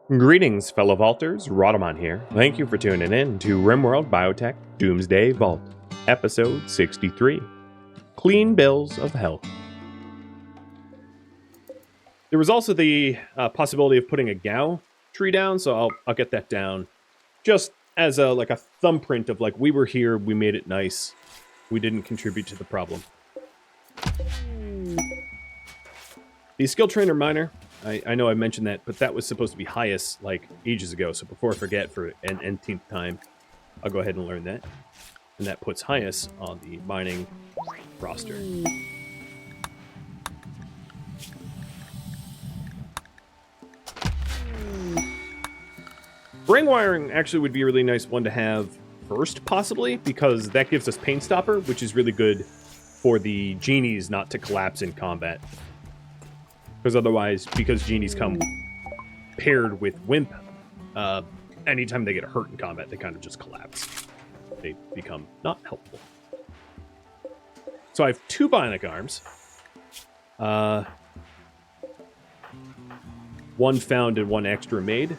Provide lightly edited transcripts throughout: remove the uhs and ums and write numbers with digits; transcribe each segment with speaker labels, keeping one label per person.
Speaker 1: Greetings, fellow vaulters. Rhadamant here. Thank you for tuning in to RimWorld Biotech Doomsday Vault, Episode 63, Clean Bills of Health. There was also the possibility of putting a Gao tree down, so I'll get that down just as a thumbprint of we were here, we made it nice, we didn't contribute to the problem. The skill trainer miner, I know I mentioned that, but that was supposed to be highest ages ago, so before I forget for an nth time, I'll go ahead and learn that. And that puts highest on the mining roster. Brain wiring actually would be a really nice one to have first, possibly, because that gives us pain stopper, which is really good for the genies not to collapse in combat. Because otherwise, because genies come paired with Wimp, anytime they get hurt in combat, they kind of just collapse. They become not helpful. So I have 2 bionic arms. One found and 1 extra made.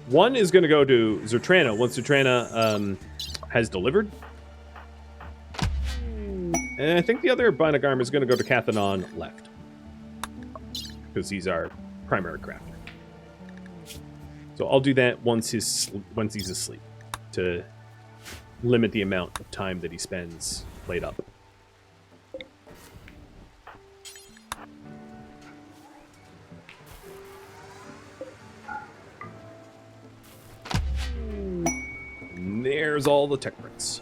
Speaker 1: One is going to go to Zertrana once Zertrana has delivered. And I think the other bionic arm is going to go to Cathanon left. Because he's our primary crafter. So I'll do that once he's asleep. To limit the amount of time that he spends laid up. And there's all the tech prints.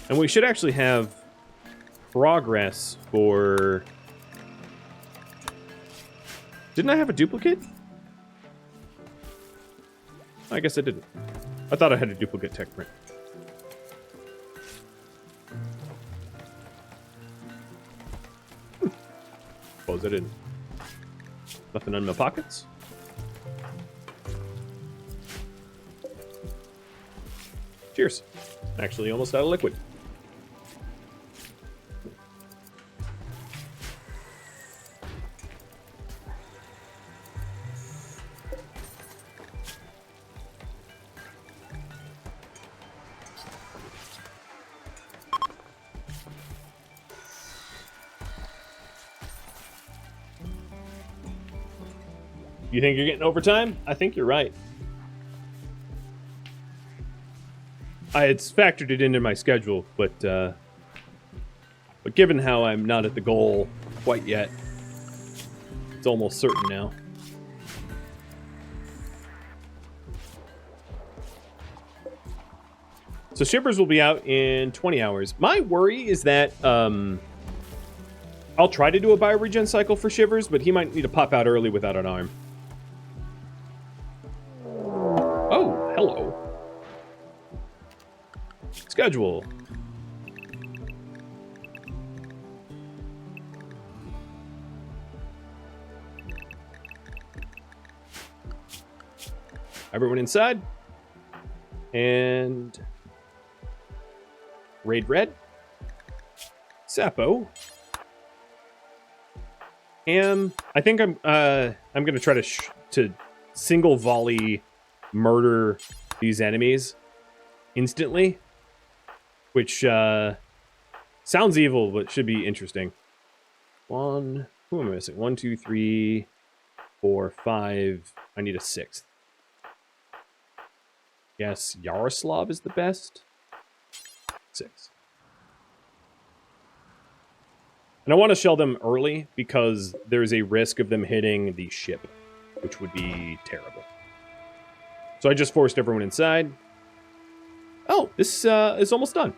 Speaker 1: And we should actually have progress for... Didn't I have a duplicate? I guess I didn't. I thought I had a duplicate tech print. Suppose I didn't. Nothing in my pockets? Cheers. Actually almost out of liquid. You think you're getting overtime? I think you're right. I had factored it into my schedule, but given how I'm not at the goal quite yet, it's almost certain now. So Shivers will be out in 20 hours. My worry is that I'll try to do a bioregen cycle for Shivers, but he might need to pop out early without an arm. Oh, hello. Schedule. Everyone inside. And Raid Red. Sapo. Ham. I think I'm gonna try to single volley murder these enemies instantly. Which sounds evil, but should be interesting. Who am I missing? 1, 2, 3, 4, 5. I need a 6th. Yes, Yaroslav is the best. 6. And I want to shell them early because there's a risk of them hitting the ship, which would be terrible. So I just forced everyone inside. Oh, this is almost done.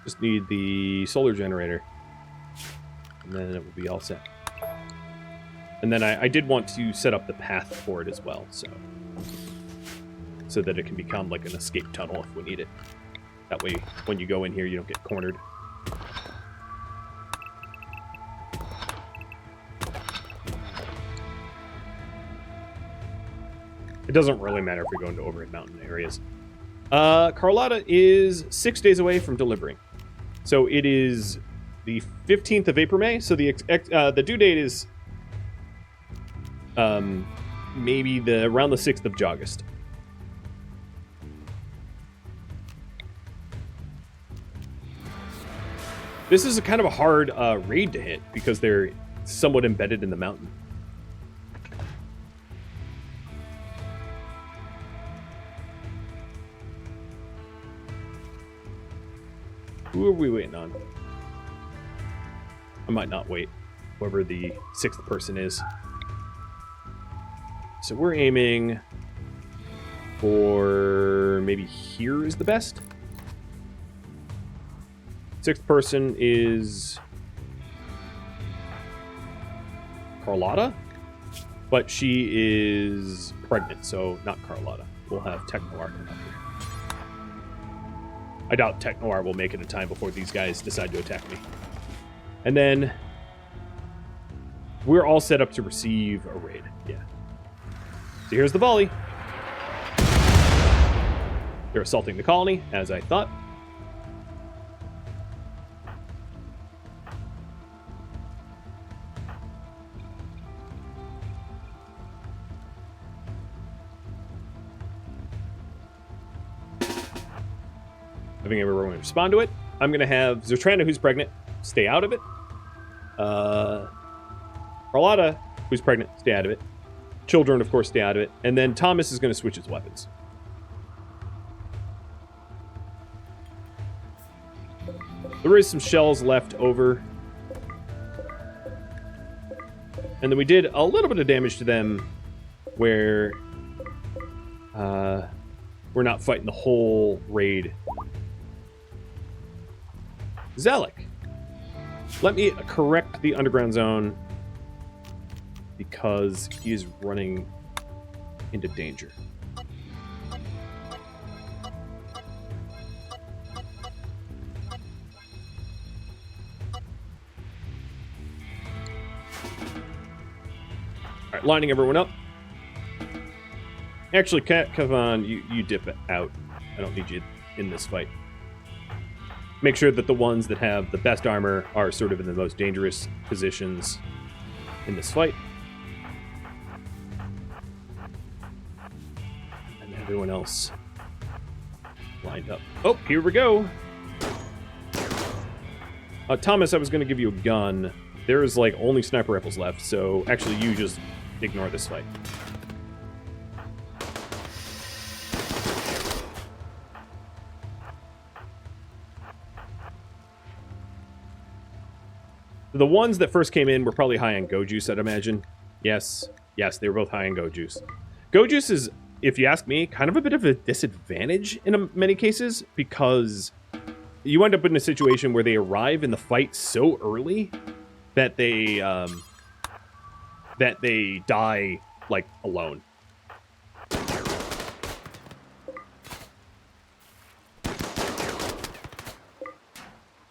Speaker 1: Just need the solar generator. And then it will be all set. And then I did want to set up the path for it as well, so that it can become like an escape tunnel if we need it. That way, when you go in here, you don't get cornered. It doesn't really matter if we go into overhead mountain areas. Carlotta is 6 days away from delivering. So it is the 15th of April, May. So the due date is maybe around the 6th of August. This is a kind of a hard raid to hit because they're somewhat embedded in the mountain. Who are we waiting on? I might not wait, whoever the 6th person is. So we're aiming for maybe here is the best. 6th person is Carlotta, but she is pregnant, so not Carlotta. We'll have Tech Noir come up here. I doubt Tech Noir will make it in time before these guys decide to attack me. And then we're all set up to receive a raid. Yeah. So here's the volley. They're assaulting the colony, as I thought. I think everyone will respond to it. I'm going to have Zertrana, who's pregnant, stay out of it. Carlotta, who's pregnant, stay out of it. Children, of course, stay out of it. And then Thomas is going to switch his weapons. There is some shells left over. And then we did a little bit of damage to them where we're not fighting the whole raid. Zalek, let me correct the underground zone because he is running into danger. All right, lining everyone up. Actually, Kavan, you dip out. I don't need you in this fight. Make sure that the ones that have the best armor are sort of in the most dangerous positions in this fight. And everyone else lined up. Oh, here we go. Thomas, I was going to give you a gun. There is like only sniper rifles left, so actually you just ignore this fight. The ones that first came in were probably high on Go Juice, I'd imagine. Yes, they were both high on Go Juice. Go Juice is, if you ask me, kind of a bit of a disadvantage in many cases because you end up in a situation where they arrive in the fight so early that they die like alone.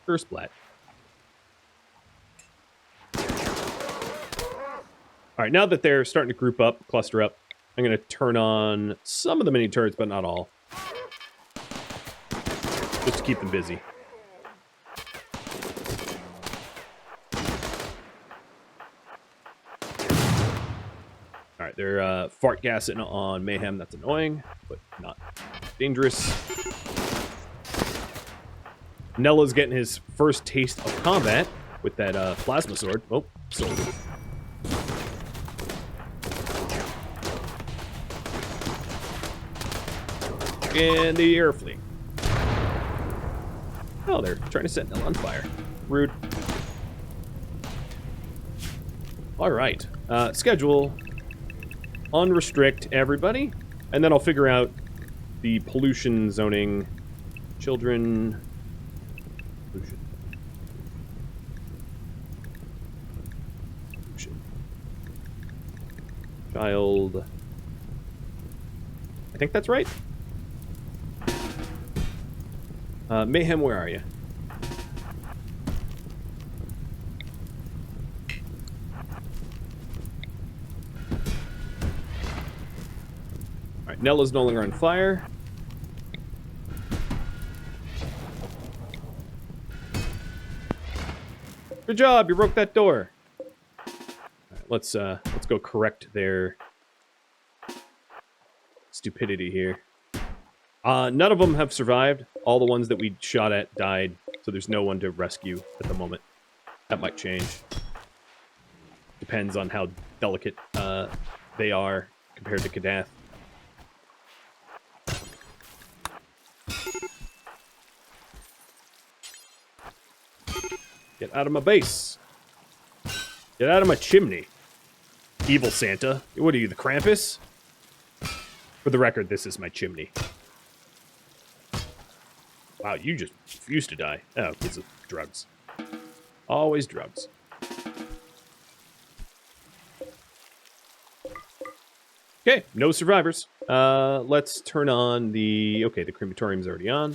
Speaker 1: First splat. All right, now that they're starting to group up, cluster up, I'm going to turn on some of the mini turrets, but not all. Just to keep them busy. All right, they're fart gassing on Mayhem. That's annoying, but not dangerous. Nella's getting his first taste of combat with that plasma sword. Oh, sword. And the air fleet. Oh, they're trying to set Nell on fire. Rude. All right. Schedule. Unrestrict everybody. And then I'll figure out the pollution zoning. Children. Pollution. Pollution. Child. I think that's right. Mayhem, where are you? Alright, Nella's no longer on fire. Good job, you broke that door. All right, let's go correct their stupidity here. None of them have survived. All the ones that we shot at died, so there's no one to rescue at the moment. That might change. Depends on how delicate they are compared to Kadath. Get out of my base. Get out of my chimney. Evil Santa. What are you, the Krampus? For the record, this is my chimney. Wow, you just refuse to die. Oh, because of drugs. Always drugs. Okay, no survivors. Let's turn on the... Okay, the crematorium's already on.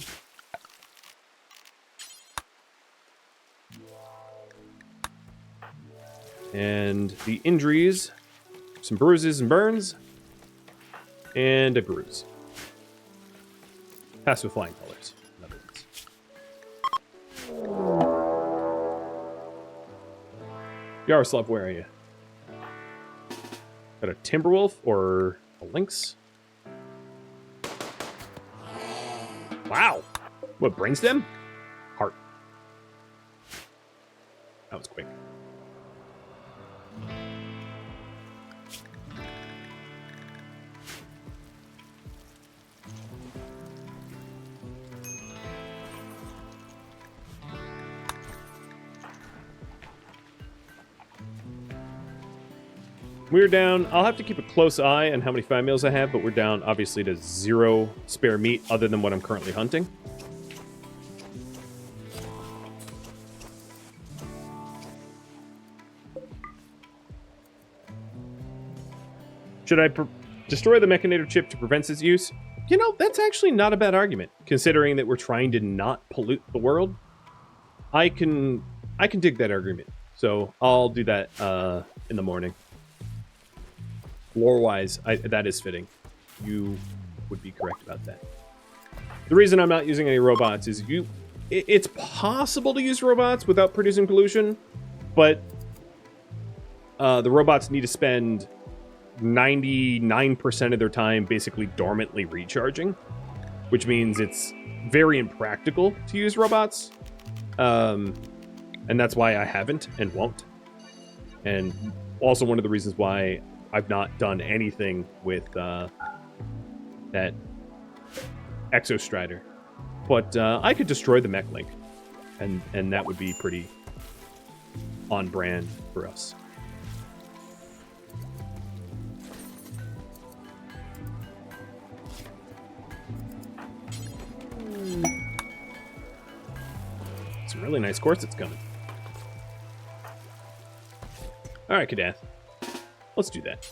Speaker 1: And the injuries, some bruises and burns, and a bruise. Pass with flying colors, in other words. Yaroslav, where are you? Got a Timberwolf or a Lynx? Wow. What, brainstem? Heart. That was quick. We're down, I'll have to keep a close eye on how many fire meals I have, but we're down, obviously, to 0 spare meat other than what I'm currently hunting. Should I destroy the mechanator chip to prevent its use? You know, that's actually not a bad argument, considering that we're trying to not pollute the world. I can dig that argument, so I'll do that in the morning. Lore-wise, that is fitting. You would be correct about that. The reason I'm not using any robots is it's possible to use robots without producing pollution, but the robots need to spend 99% of their time basically dormantly recharging, which means it's very impractical to use robots. And that's why I haven't and won't. And also one of the reasons why I've not done anything with that Exostrider. But I could destroy the mech link, and that would be pretty on brand for us. Some really nice quartzits coming. Alright, Kadath. Let's do that.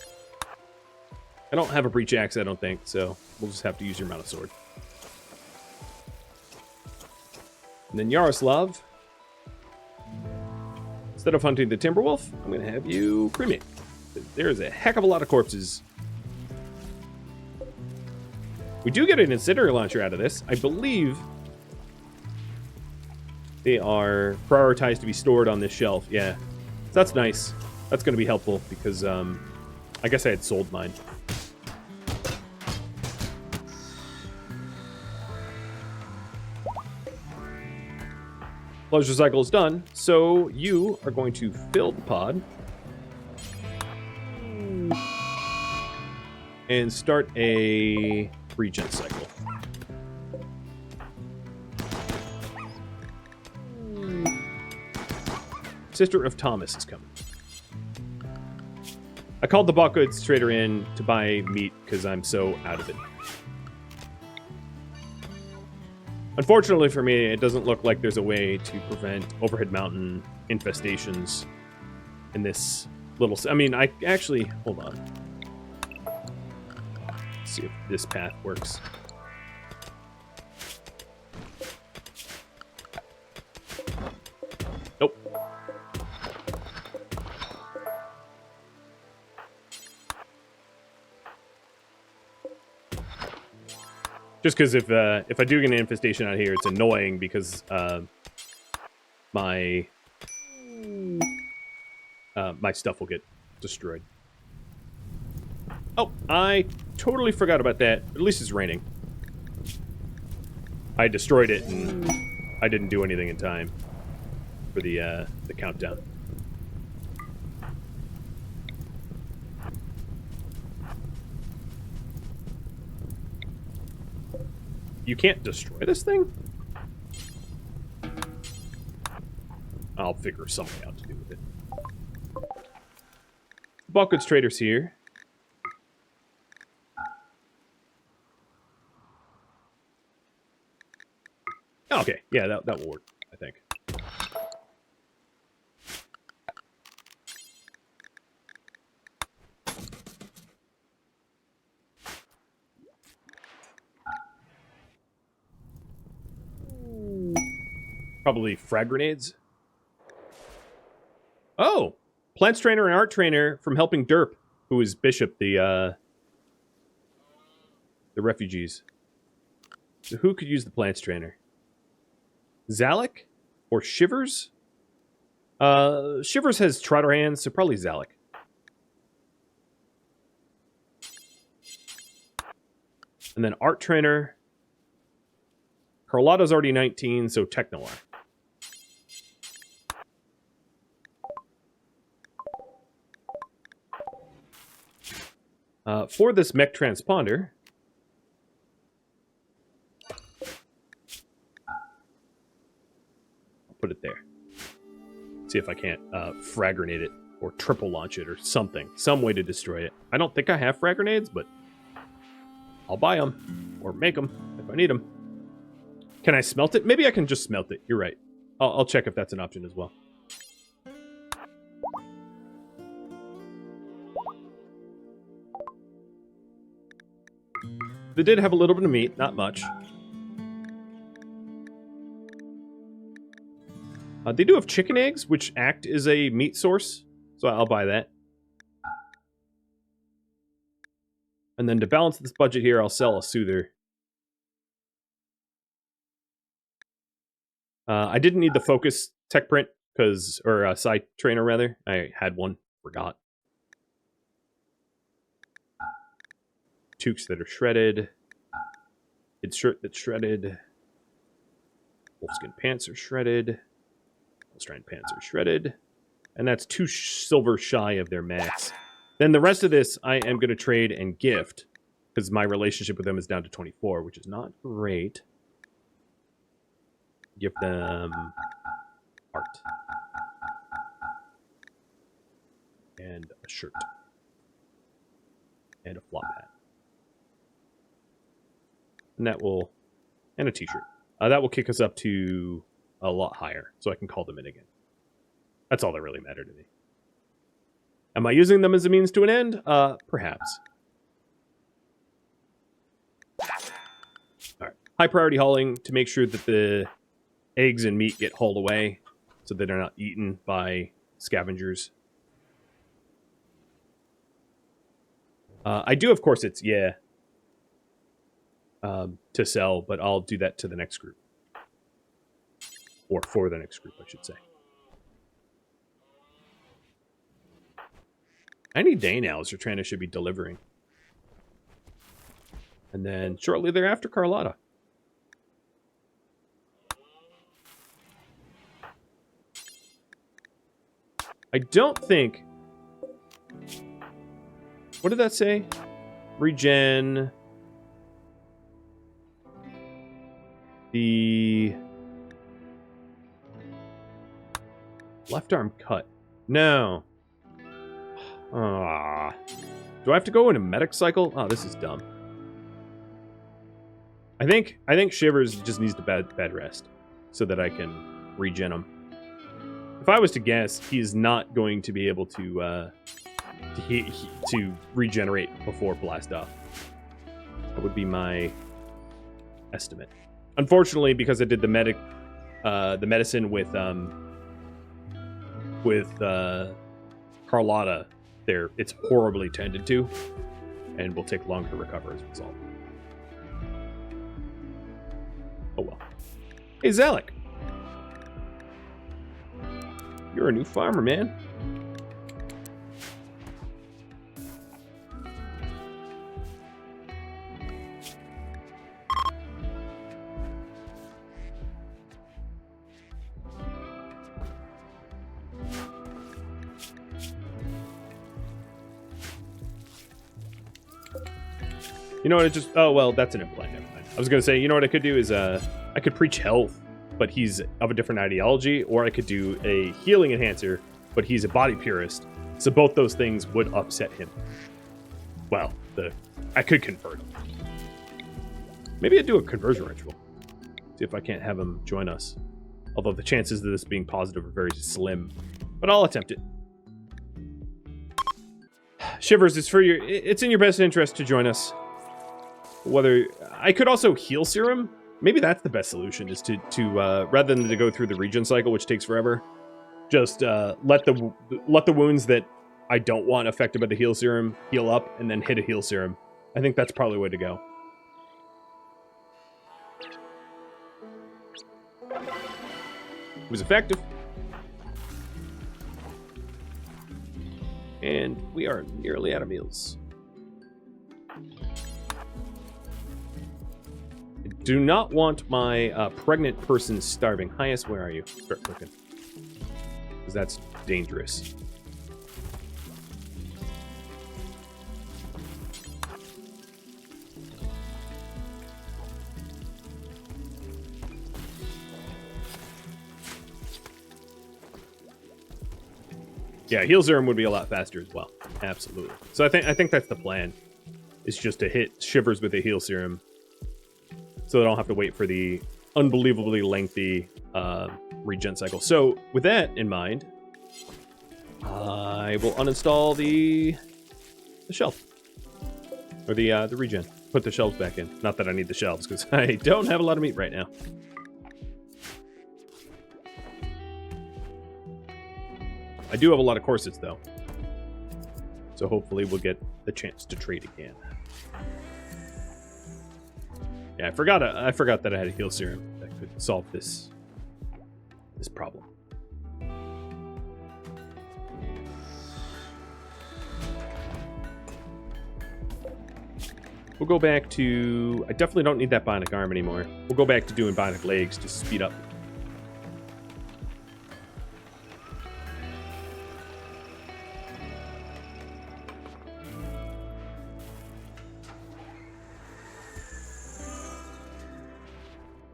Speaker 1: I don't have a breach axe, I don't think, so we'll just have to use your mounted sword. And then Yaroslav, instead of hunting the Timberwolf, I'm going to have you cremate. There's a heck of a lot of corpses. We do get an incendiary launcher out of this. I believe they are prioritized to be stored on this shelf. Yeah, so that's nice. That's going to be helpful because I guess I had sold mine. Pleasure cycle is done, so you are going to fill the pod and start a regen cycle. Sister of Thomas is coming. I called the bought goods trader in to buy meat because I'm so out of it. Unfortunately for me, it doesn't look like there's a way to prevent overhead mountain infestations in this little... I mean, I actually... Hold on. Let's see if this path works. Nope. Just because if I do get an infestation out here, it's annoying because my my stuff will get destroyed. Oh, I totally forgot about that. At least it's raining. I destroyed it, and I didn't do anything in time for the countdown. You can't destroy this thing? I'll figure something out to do with it. Bulk goods traders here. Okay, yeah, that will work, I think. Probably frag grenades. Oh! Plants trainer and art trainer from helping Derp, who is Bishop, the refugees. So who could use the plants trainer? Zalek? Or Shivers? Shivers has Trotter hands, so probably Zalek. And then art trainer. Carlotta's already 19, so Technolar. For this mech transponder, I'll put it there. See if I can't frag grenade it or triple launch it or something. Some way to destroy it. I don't think I have frag grenades, but I'll buy them or make them if I need them. Can I smelt it? Maybe I can just smelt it. You're right. I'll check if that's an option as well. They did have a little bit of meat, not much. They do have chicken eggs, which act as a meat source, so I'll buy that. And then to balance this budget here, I'll sell a soother. I didn't need the focus tech print, or side trainer rather. I had one, forgot. Toques that are shredded. Kid shirt that's shredded. Wolfskin pants are shredded. Holstein pants are shredded. And that's 2 silver shy of their max. Then the rest of this I am going to trade and gift, because my relationship with them is down to 24, which is not great. Give them art. And a shirt. And a flop hat. And that will... And a t-shirt. That will kick us up to a lot higher, so I can call them in again. That's all that really mattered to me. Am I using them as a means to an end? Perhaps. Alright. High priority hauling to make sure that the eggs and meat get hauled away so that they're not eaten by scavengers. I do, of course, it's, yeah, to sell, but I'll do that to the next group. Or for the next group, I should say. Any day now, Zertrana should be delivering. And then shortly thereafter, Carlotta. I don't think... What did that say? Regen... The... Left arm cut. No. Ah. Do I have to go in a medic cycle? Oh, this is dumb. I think Shivers just needs to bed rest so that I can regen him. If I was to guess, he is not going to be able to regenerate before blast off. That would be my estimate. Unfortunately, because I did the medicine with Carlotta, it's horribly tended to, and will take longer to recover as a result. Oh well. Hey, Zalek. You're a new farmer, man. You know what? Oh, well, that's an implant. Never mind. I was going to say, you know what I could do is I could preach health, but he's of a different ideology, or I could do a healing enhancer, but he's a body purist. So both those things would upset him. Well, I could convert him. Maybe I'd do a conversion ritual. See if I can't have him join us. Although the chances of this being positive are very slim. But I'll attempt it. Shivers, it's in your best interest to join us. Whether I could also heal serum. Maybe that's the best solution, is to rather than to go through the regen cycle, which takes forever, just let the wounds that I don't want affected by the heal serum heal up, and then hit a heal serum. I think that's probably the way to go. It was effective. And we are nearly out of meals. I do not want my pregnant person starving. Highest, where are you? Start cooking. Because that's dangerous. Yeah, heal serum would be a lot faster as well. Absolutely. So I think that's the plan. Is just to hit Shivers with a heal serum, so they don't have to wait for the unbelievably lengthy regen cycle. So with that in mind, I will uninstall the shelf, or the regen. Put the shelves back in. Not that I need the shelves, because I don't have a lot of meat right now. I do have a lot of corsets, though. So hopefully we'll get the chance to trade again. Yeah, I forgot that I had a heal serum that could solve this problem. We'll go back to... I definitely don't need that bionic arm anymore. We'll go back to doing bionic legs to speed up.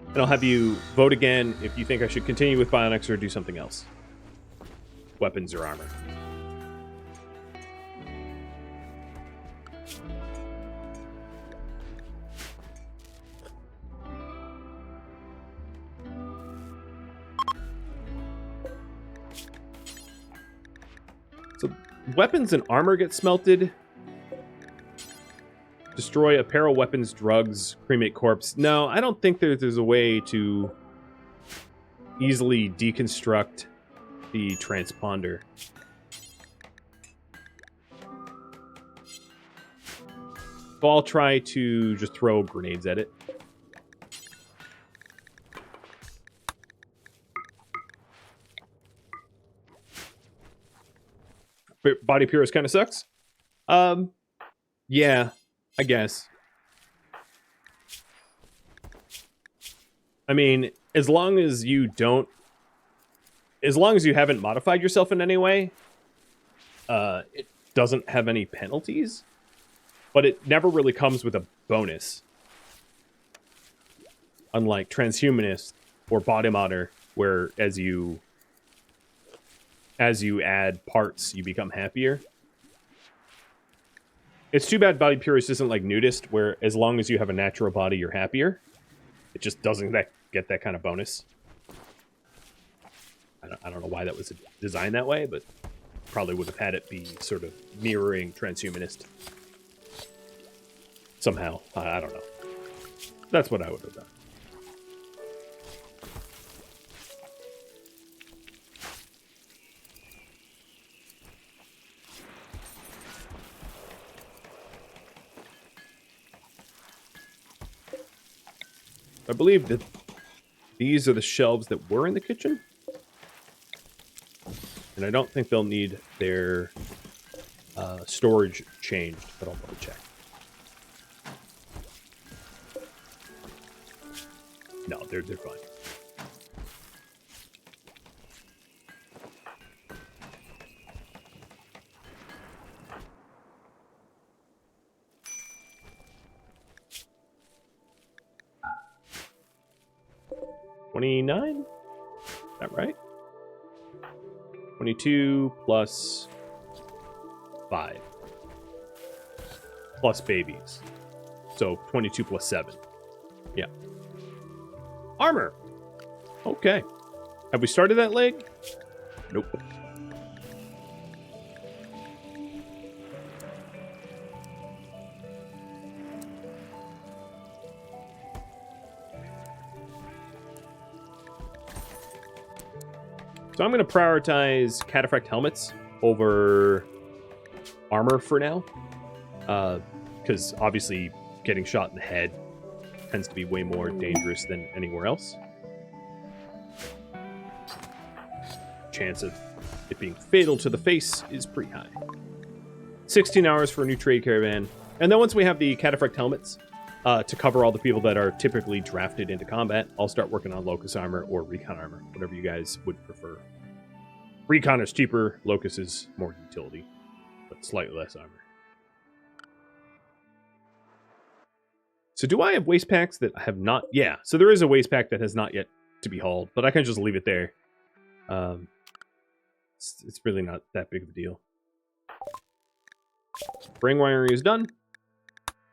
Speaker 1: And I'll have you vote again if you think I should continue with bionics or do something else. Weapons or armor. So weapons and armor get smelted. Destroy apparel, weapons, drugs, cremate corpse. No, I don't think there's a way to easily deconstruct the transponder. So I'll try to just throw grenades at it. Body Purist kind of sucks. Yeah. I guess. I mean, as long as you haven't modified yourself in any way, it doesn't have any penalties, but it never really comes with a bonus. Unlike Transhumanist or Body Modder, where as you add parts, you become happier. It's too bad Body Purist isn't like Nudist, where as long as you have a natural body, you're happier. It just doesn't get that kind of bonus. I don't know why that was designed that way, but probably would have had it be sort of mirroring Transhumanist. Somehow. I don't know. That's what I would have done. I believe that these are the shelves that were in the kitchen. And I don't think they'll need their storage changed, but I'll double check. No, they're fine. 29? Is that right? 22 plus 5. Plus babies. So 22 plus 7. Yeah. Armor! Okay. Have we started that leg? Nope. So I'm going to prioritize cataphract helmets over armor for now. Because obviously getting shot in the head tends to be way more dangerous than anywhere else. Chance of it being fatal to the face is pretty high. 16 hours for a new trade caravan. And then once we have the cataphract helmets to cover all the people that are typically drafted into combat, I'll start working on locust armor or recon armor, whatever you guys would prefer. Recon is cheaper, locust is more utility, but slightly less armor. So do I have waste packs that I have not? Yeah, so there is a waste pack that has not yet to be hauled, but I can just leave it there. It's really not that big of a deal. Brain wiring is done,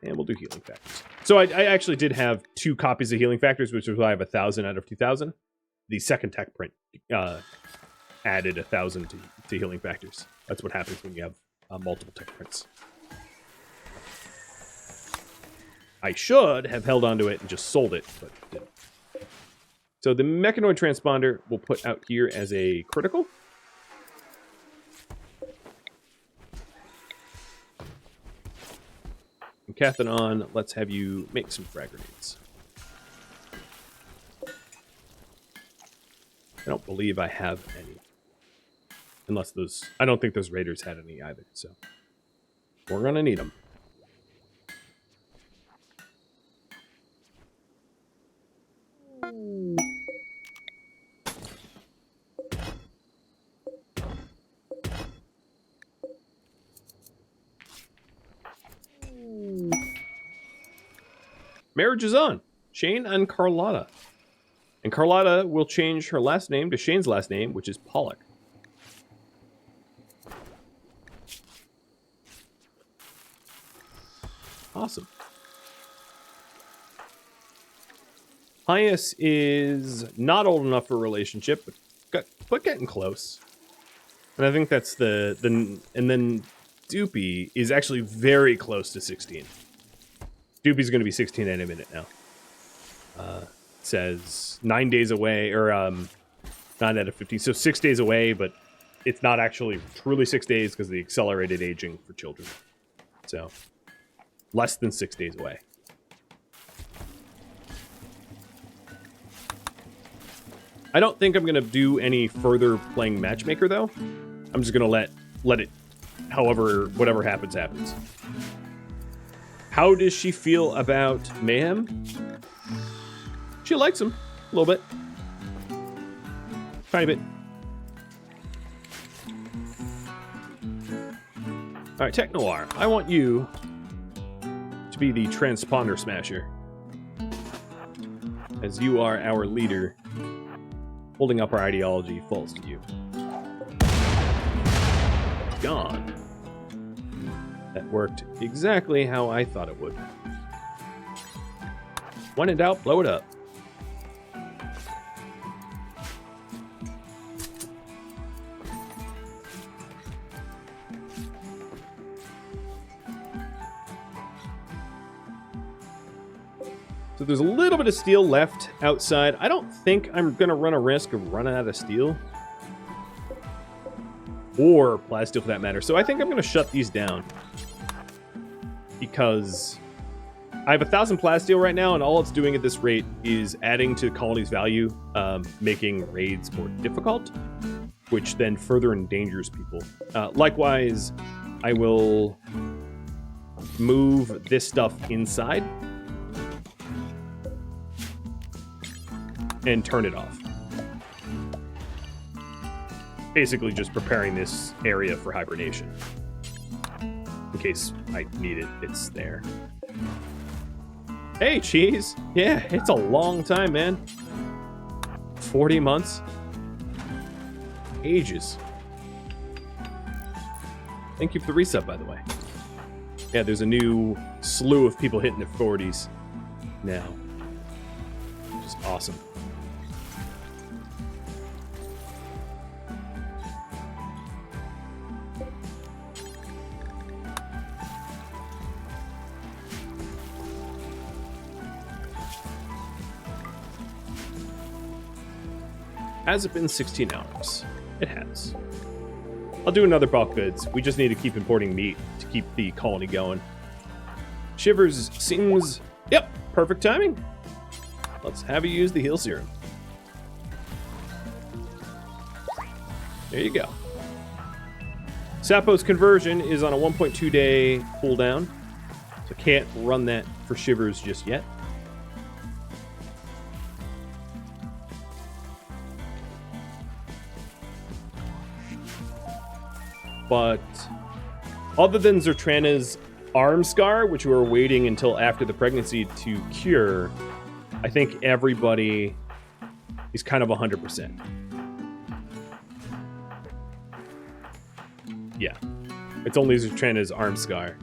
Speaker 1: and we'll do healing factors. So I actually did have 2 copies of healing factors, which is why I have 1,000 out of 2,000. The second tech print added 1,000 to healing factors. That's what happens when you have multiple tech prints. I should have held onto it and just sold it, but didn't. So the mechanoid transponder we'll put out here as a critical. And Cathanon, let's have you make some frag grenades. I don't believe I have any. Unless those... I don't think those raiders had any either, so... we're gonna need them. Marriage is on. Shane and Carlotta. And Carlotta will change her last name to Shane's last name, which is Pollock. Awesome. Hyas is not old enough for a relationship, but getting close. And I think that's and then Doopy is actually very close to 16. Doopy's going to be 16 in a minute now. Says 9 days away, or 9 out of 15. So 6 days away, but it's not actually truly 6 days because of the accelerated aging for children. So less than 6 days away. I don't think I'm going to do any further playing Matchmaker, though. I'm just going to let it, whatever happens, happens. How does she feel about Mayhem? She likes him. A little bit. Tiny bit. Alright, Tech Noir. I want you to be the transponder smasher. As you are our leader. Holding up our ideology falls to you. Gone. That worked exactly how I thought it would. When in doubt, blow it up. So there's a little bit of steel left outside. I don't think I'm going to run a risk of running out of steel. Or plasteel for that matter. So I think I'm going to shut these down. Because I have 1,000 plasteel right now, and all it's doing at this rate is adding to the colony's value, making raids more difficult, which then further endangers people. Likewise, I will move this stuff inside and turn it off. Basically just preparing this area for hibernation. In case I need it, it's there. Hey, Cheese! Yeah, it's a long time, man. 40 months? Ages. Thank you for the resub, by the way. Yeah, there's a new slew of people hitting their 40s now. Which is awesome. Has it been 16 hours? It has. I'll do another bulk goods. We just need to keep importing meat to keep the colony going. Shivers seems... Yep, perfect timing. Let's have you use the heal serum. There you go. Sapo's conversion is on a 1.2 day cooldown, so can't run that for Shivers just yet. But other than Zertrana's arm scar, which we were waiting until after the pregnancy to cure, I think everybody is kind of 100%. Yeah. It's only Zertrana's arm scar.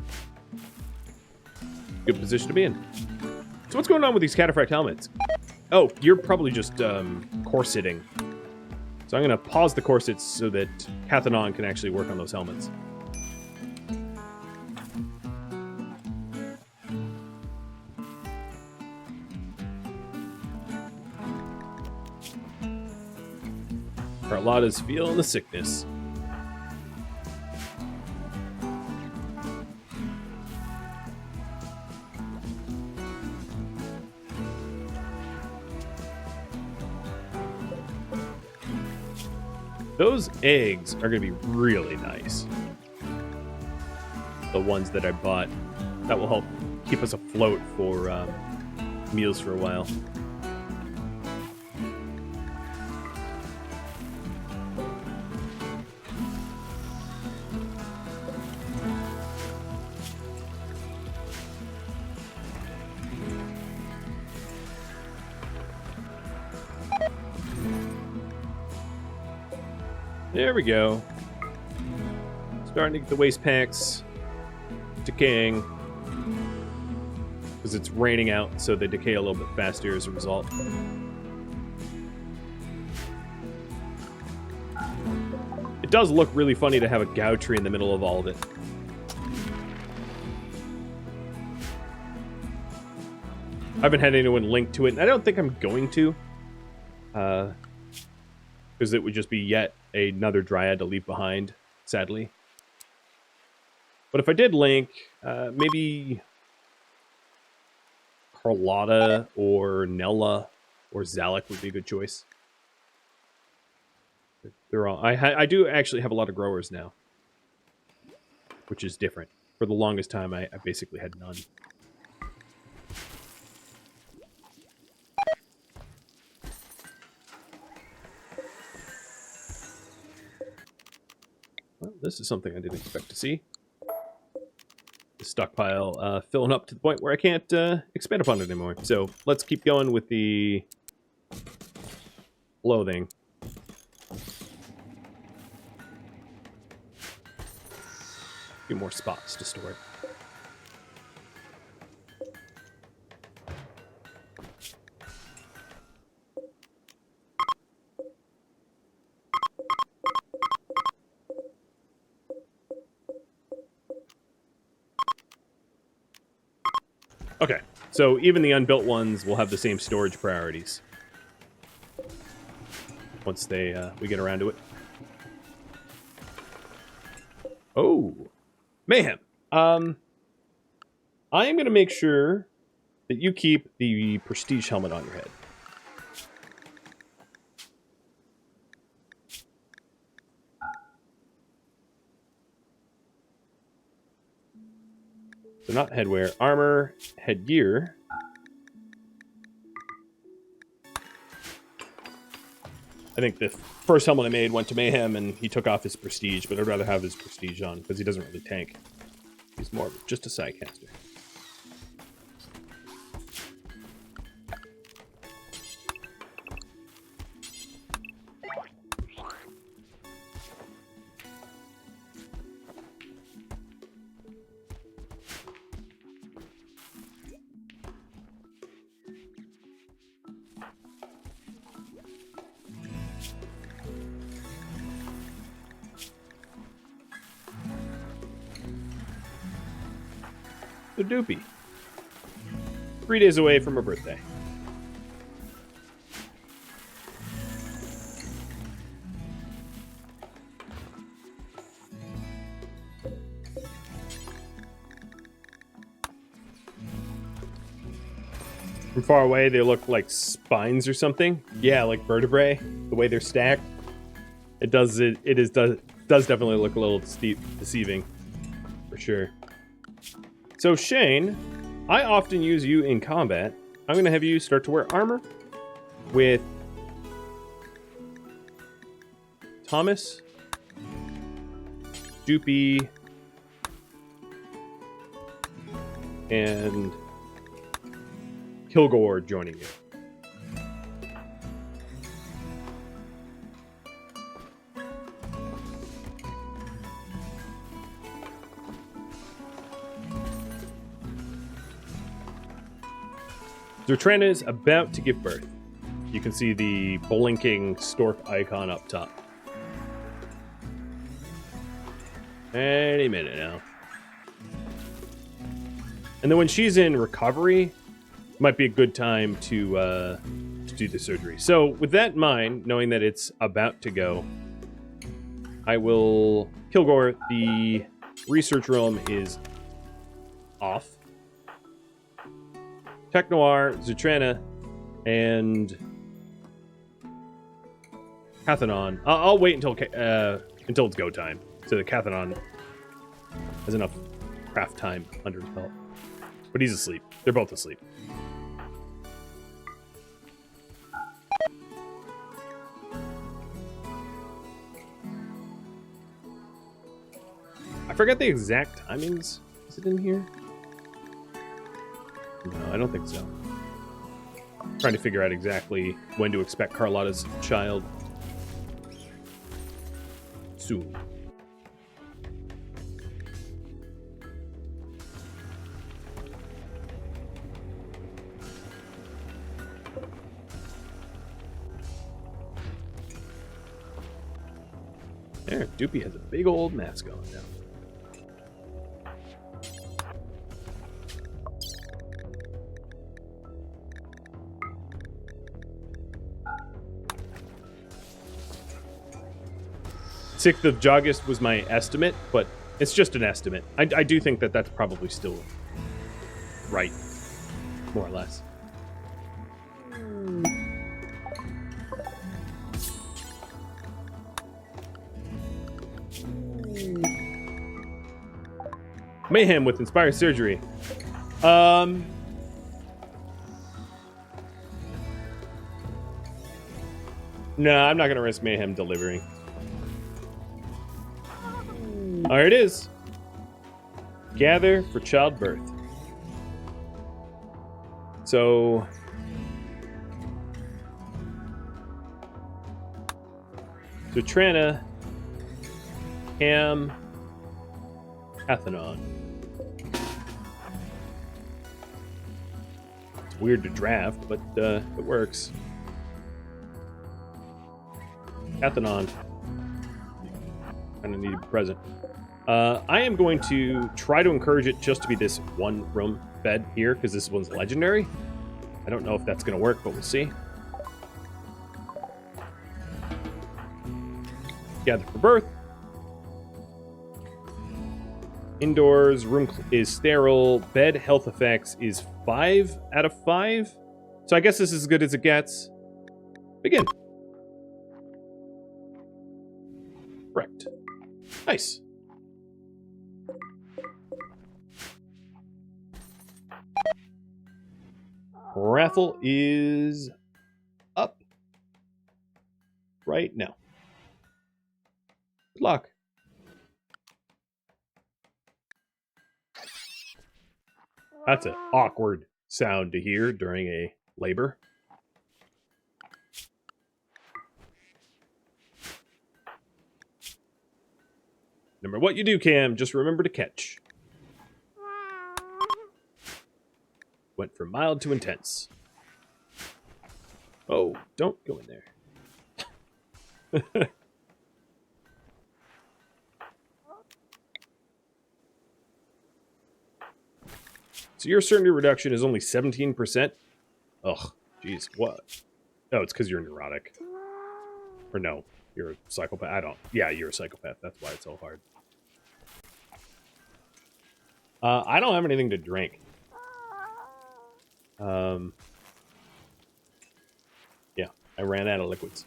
Speaker 1: Good position to be in. So what's going on with these cataphract helmets? Oh, you're probably just corseting. So I'm going to pause the corsets so that Cathanon can actually work on those helmets. Carlotta's feeling the sickness. Those eggs are going to be really nice. The ones that I bought. That will help keep us afloat for meals for a while. There we go. Starting to get the waste packs decaying. Because it's raining out, so they decay a little bit faster as a result. It does look really funny to have a Gao tree in the middle of all of it. I haven't had anyone link to it, and I don't think I'm going to. Because it would just be yet another dryad to leave behind, sadly. But if I did link, maybe Carlotta or Nella or Zalek would be a good choice. They're all. I do actually have a lot of growers now, which is different. For the longest time, I basically had none. Well, this is something I didn't expect to see. The stockpile filling up to the point where I can't expand upon it anymore. So let's keep going with the clothing. A few more spots to store it. Okay, so even the unbuilt ones will have the same storage priorities once we get around to it. Oh, mayhem. I am going to make sure that you keep the prestige helmet on your head. So not headwear, armor, headgear. I think the first helmet I made went to Mayhem and he took off his prestige, but I'd rather have his prestige on because he doesn't really tank. He's more of just a sidecaster. the Doopy. 3 days away from her birthday. From far away, they look like spines or something. Yeah, like vertebrae. The way they're stacked, does definitely look a little deceiving, for sure. So Shane, I often use you in combat. I'm gonna have you start to wear armor with Thomas, Doopy, and Kilgore joining you. Zertrana is about to give birth. You can see the blinking stork icon up top. Any minute now. And then when she's in recovery, might be a good time to do the surgery. So with that in mind, knowing that it's about to go, I will... Kilgore, the research room is off. Tech Noir, Zertrana, and Cathanon. I'll wait until it's go time, so that Cathanon has enough craft time under his belt. But he's asleep. They're both asleep. I forget the exact timings. Is it in here? No, I don't think so. I'm trying to figure out exactly when to expect Carlotta's child. Soon. There, Doopy has a big old mask on now. Sixth of August was my estimate, but it's just an estimate. I do think that that's probably still right, more or less. Mayhem with Inspired Surgery. No, I'm not going to risk Mayhem delivering. There it is. Gather for childbirth. So... Zertrana, Cam, Cathanon. It's weird to draft, but it works. Cathanon. Kind of need to be present. I am going to try to encourage it just to be this one room bed here, because this one's legendary. I don't know if that's going to work, but we'll see. Gather for birth. Indoors, room is sterile. Bed health effects is 5 out of 5. So I guess this is as good as it gets. Begin. Correct. Nice. Raffle is up right now. Good luck. That's an awkward sound to hear during a labor. Remember what you do, Cam. Just remember to catch. Went from mild to intense. Oh, don't go in there. So your certainty reduction is only 17%? Ugh, jeez, what? Oh, it's because you're neurotic. Or no, you're a psychopath. Yeah, you're a psychopath. That's why it's so hard. I don't have anything to drink. Yeah, I ran out of liquids.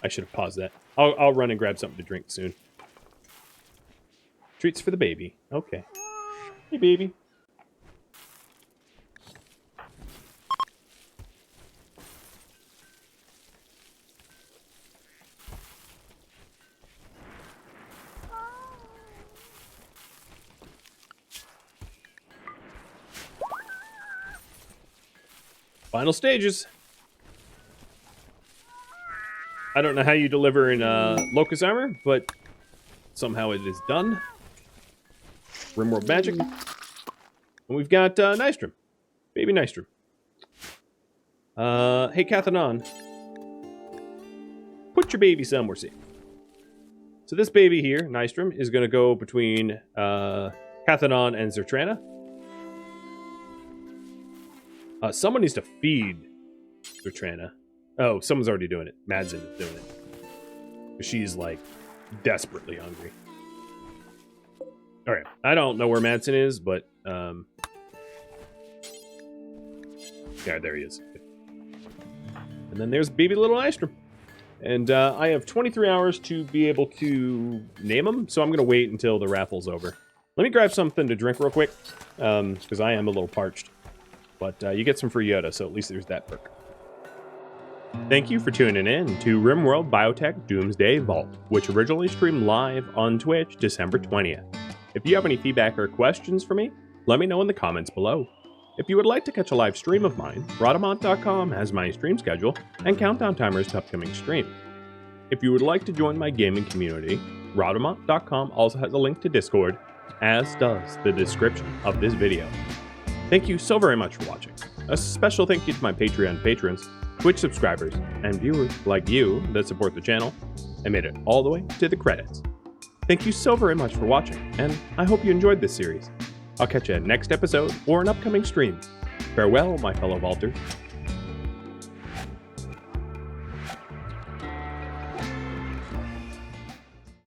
Speaker 1: I should have paused that. I'll run and grab something to drink soon. Treats for the baby. Okay. Hey, baby. Final stages. I don't know how you deliver in Locust Armor, but somehow it is done. RimWorld Magic. And we've got Nystrom. Baby Nystrom. Hey, Cathanon. Put your baby somewhere safe. So this baby here, Nystrom, is going to go between Cathanon and Zertrana. Someone needs to feed Zertrana. Oh, someone's already doing it. Madsen is doing it. She's, like, desperately hungry. Alright, I don't know where Madsen is, but, yeah, there he is. And then there's baby little Nystrom. And, I have 23 hours to be able to name him, so I'm gonna wait until the raffle's over. Let me grab something to drink real quick, because I am a little parched. But you get some free Yoda, so at least there's that perk. Thank you for tuning in to RimWorld Biotech Doomsday Vault, which originally streamed live on Twitch December 20th. If you have any feedback or questions for me, let me know in the comments below. If you would like to catch a live stream of mine, Rhadamant.com has my stream schedule and countdown timers to upcoming streams. If you would like to join my gaming community, Rhadamant.com also has a link to Discord, as does the description of this video. Thank you so very much for watching. A special thank you to my Patreon patrons, Twitch subscribers, and viewers like you that support the channel and made it all the way to the credits. Thank you so very much for watching, and I hope you enjoyed this series. I'll catch you in next episode or an upcoming stream. Farewell, my fellow vaulters.